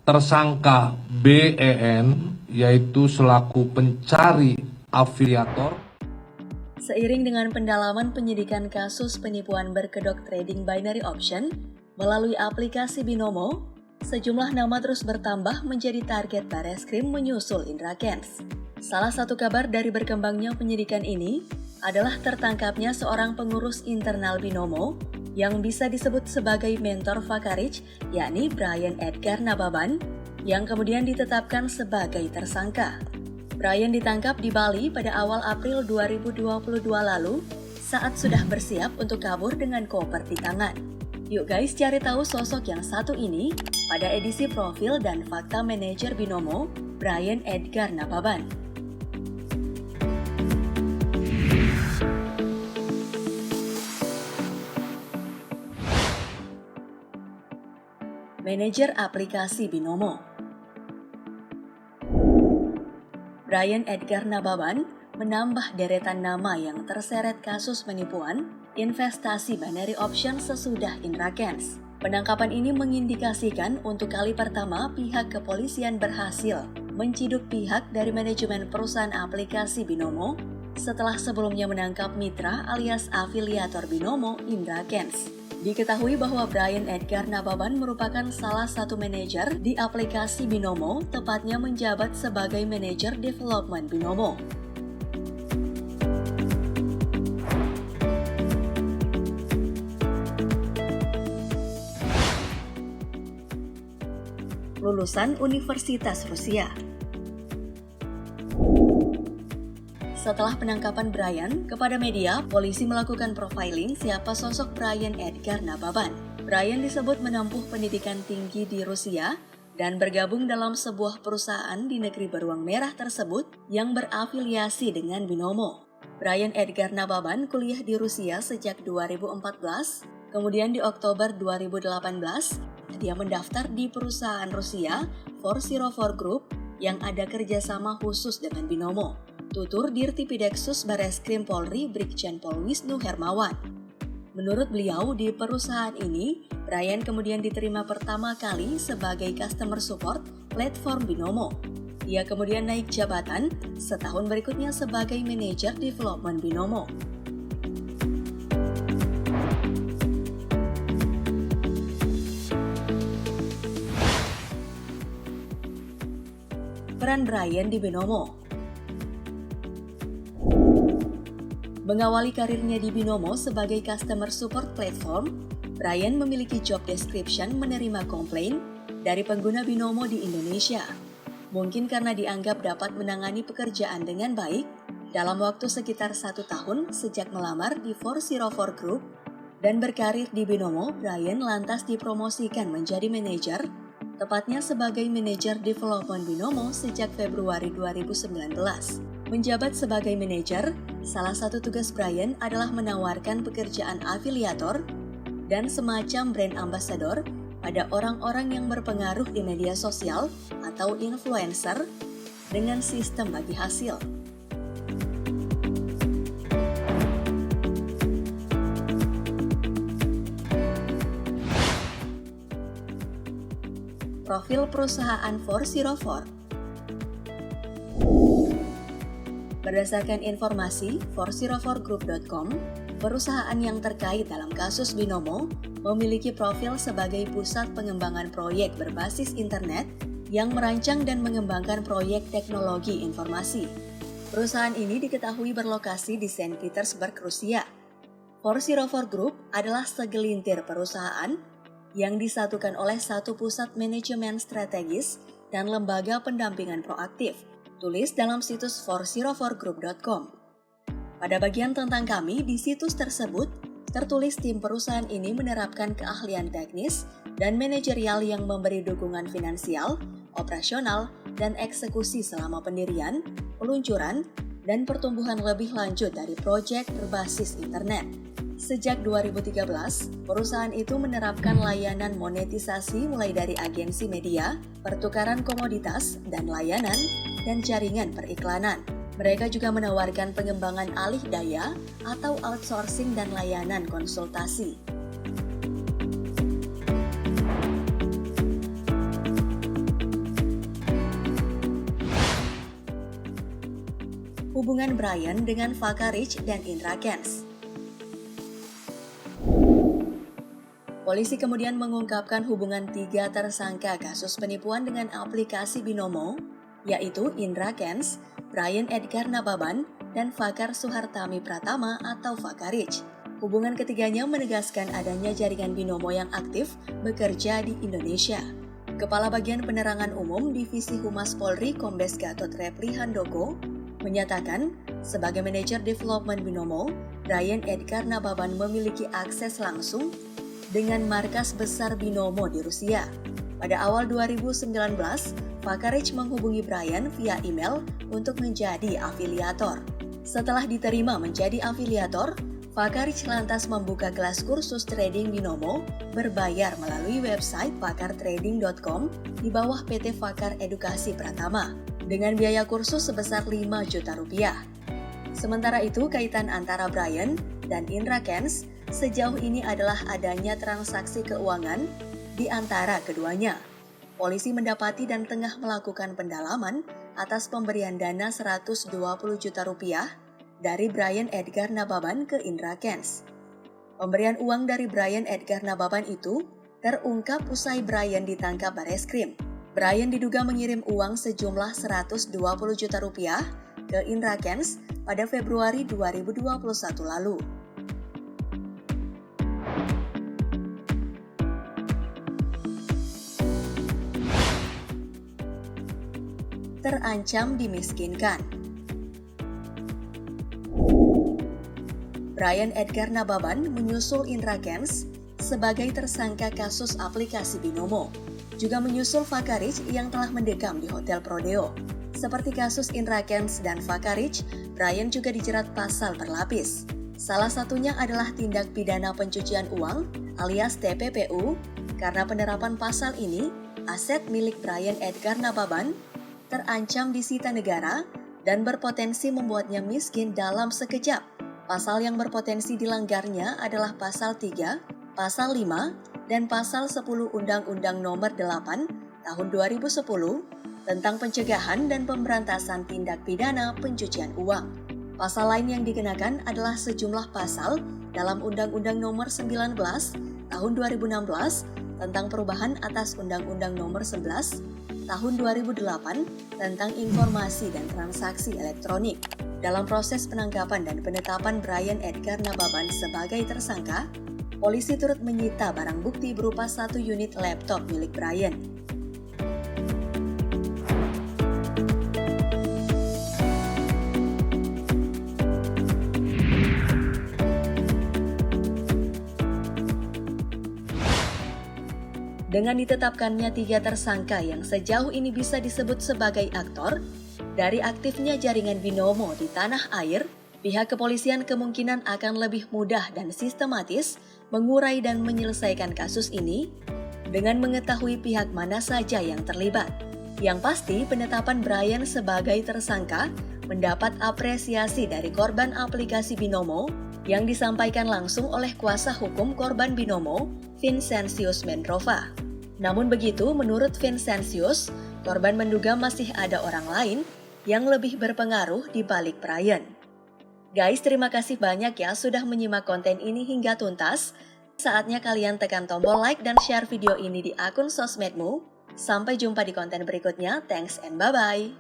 tersangka BEN yaitu selaku pencari afiliator. Seiring dengan pendalaman penyidikan kasus penipuan berkedok trading binary option melalui aplikasi Binomo, sejumlah nama terus bertambah menjadi target Bareskrim menyusul Indra Kents. Salah satu kabar dari berkembangnya penyidikan ini adalah tertangkapnya seorang pengurus internal Binomo yang bisa disebut sebagai mentor Fakarich, yakni Brian Edgar Nababan, yang kemudian ditetapkan sebagai tersangka. Brian ditangkap di Bali pada awal April 2022 lalu saat sudah bersiap untuk kabur dengan koper di tangan. Yuk guys, cari tahu sosok yang satu ini pada edisi Profil dan Fakta Manajer Binomo, Brian Edgar Nababan. Manajer aplikasi Binomo. Brian Edgar Nababan menambah deretan nama yang terseret kasus penipuan investasi binary option sesudah Indra Kents. Penangkapan ini mengindikasikan untuk kali pertama pihak kepolisian berhasil menciduk pihak dari manajemen perusahaan aplikasi Binomo setelah sebelumnya menangkap mitra alias afiliator Binomo, Indra Kents. Diketahui bahwa Brian Edgar Nababan merupakan salah satu manajer di aplikasi Binomo, tepatnya menjabat sebagai manajer development Binomo. Lulusan Universitas Rusia. Setelah penangkapan Brian, kepada media, polisi melakukan profiling siapa sosok Brian Edgar Nababan. Brian disebut menempuh pendidikan tinggi di Rusia dan bergabung dalam sebuah perusahaan di negeri beruang merah tersebut yang berafiliasi dengan Binomo. Brian Edgar Nababan kuliah di Rusia sejak 2014, kemudian di Oktober 2018, dia mendaftar di perusahaan Rusia 404 Group yang ada kerjasama khusus dengan Binomo. Tutur Dirtipideksus Bareskrim Polri Brigjen Pol Wisnu Hermawan. Menurut beliau, di perusahaan ini, Brian kemudian diterima pertama kali sebagai customer support platform Binomo. Ia kemudian naik jabatan setahun berikutnya sebagai manajer development Binomo. Peran Brian di Binomo. Mengawali karirnya di Binomo sebagai customer support platform, Brian memiliki job description menerima komplain dari pengguna Binomo di Indonesia. Mungkin karena dianggap dapat menangani pekerjaan dengan baik, dalam waktu sekitar 1 tahun sejak melamar di 404 Group dan berkarir di Binomo, Brian lantas dipromosikan menjadi manajer, tepatnya sebagai manajer development Binomo sejak Februari 2019. Menjabat sebagai manajer, salah satu tugas Brian adalah menawarkan pekerjaan afiliator dan semacam brand ambassador pada orang-orang yang berpengaruh di media sosial atau influencer dengan sistem bagi hasil. Profil perusahaan 404. Berdasarkan informasi 404group.com, perusahaan yang terkait dalam kasus Binomo memiliki profil sebagai pusat pengembangan proyek berbasis internet yang merancang dan mengembangkan proyek teknologi informasi. Perusahaan ini diketahui berlokasi di Saint Petersburg, Rusia. 404 Group adalah segelintir perusahaan yang disatukan oleh satu pusat manajemen strategis dan lembaga pendampingan proaktif, tulis dalam situs 404group.com. Pada bagian tentang kami, di situs tersebut tertulis tim perusahaan ini menerapkan keahlian teknis dan manajerial yang memberi dukungan finansial, operasional, dan eksekusi selama pendirian, peluncuran, dan pertumbuhan lebih lanjut dari proyek berbasis internet. Sejak 2013, perusahaan itu menerapkan layanan monetisasi mulai dari agensi media, pertukaran komoditas, dan layanan, dan jaringan periklanan. Mereka juga menawarkan pengembangan alih daya atau outsourcing dan layanan konsultasi. hubungan Brian dengan Vakarich dan Indra Kents. Polisi kemudian mengungkapkan hubungan 3 tersangka kasus penipuan dengan aplikasi Binomo, yaitu Indra Kents, Brian Edgar Nababan, dan Vakar Suhartami Pratama atau Vakarich. Hubungan ketiganya menegaskan adanya jaringan Binomo yang aktif bekerja di Indonesia. Kepala Bagian Penerangan Umum Divisi Humas Polri Kombes Gatot Repli Handoko menyatakan, sebagai manajer development Binomo, Brian Edgar Nababan memiliki akses langsung dengan markas besar Binomo di Rusia. Pada awal 2019, Vakarich menghubungi Brian via email untuk menjadi afiliator. Setelah diterima menjadi afiliator, Vakarich lantas membuka kelas kursus trading Binomo berbayar melalui website vakartrading.com di bawah PT Vakar Edukasi Pratama dengan biaya kursus sebesar 5 juta rupiah. Sementara itu, kaitan antara Brian dan Indra Kents sejauh ini adalah adanya transaksi keuangan di antara keduanya. Polisi mendapati dan tengah melakukan pendalaman atas pemberian dana 120 juta rupiah dari Brian Edgar Nababan ke Indra Kents. Pemberian uang dari Brian Edgar Nababan itu terungkap usai Brian ditangkap Bareskrim. Brian diduga mengirim uang sejumlah 120 juta rupiah ke Indra Kents pada Februari 2021 lalu. Terancam dimiskinkan. Brian Edgar Nababan menyusul Indra Kents sebagai tersangka kasus aplikasi Binomo. Juga menyusul Vakarich yang telah mendekam di Hotel Prodeo. Seperti kasus Indra Kents dan Vakarich, Brian juga dijerat pasal berlapis. Salah satunya adalah tindak pidana pencucian uang alias TPPU. Karena penerapan pasal ini, aset milik Brian Edgar Nababan terancam disita negara dan berpotensi membuatnya miskin dalam sekejap. Pasal yang berpotensi dilanggarnya adalah Pasal 3, Pasal 5, dan Pasal 10 Undang-Undang Nomor 8 Tahun 2010 tentang pencegahan dan pemberantasan tindak pidana pencucian uang. Pasal lain yang dikenakan adalah sejumlah pasal dalam Undang-Undang Nomor 19 Tahun 2016 tentang perubahan atas Undang-Undang Nomor 11 Tahun 2008 tentang informasi dan transaksi elektronik. Dalam proses penangkapan dan penetapan Brian Edgar Nababan sebagai tersangka, polisi turut menyita barang bukti berupa 1 unit laptop milik Brian. Dengan ditetapkannya 3 tersangka yang sejauh ini bisa disebut sebagai aktor, dari aktifnya jaringan Binomo di tanah air, pihak kepolisian kemungkinan akan lebih mudah dan sistematis mengurai dan menyelesaikan kasus ini dengan mengetahui pihak mana saja yang terlibat. Yang pasti, penetapan Brian sebagai tersangka mendapat apresiasi dari korban aplikasi Binomo yang disampaikan langsung oleh kuasa hukum korban Binomo, Vincentius Mendrova. Namun begitu, menurut Vincentius, korban menduga masih ada orang lain yang lebih berpengaruh di balik Brian. Guys, terima kasih banyak ya sudah menyimak konten ini hingga tuntas. Saatnya kalian tekan tombol like dan share video ini di akun sosmedmu. Sampai jumpa di konten berikutnya. Thanks and bye-bye.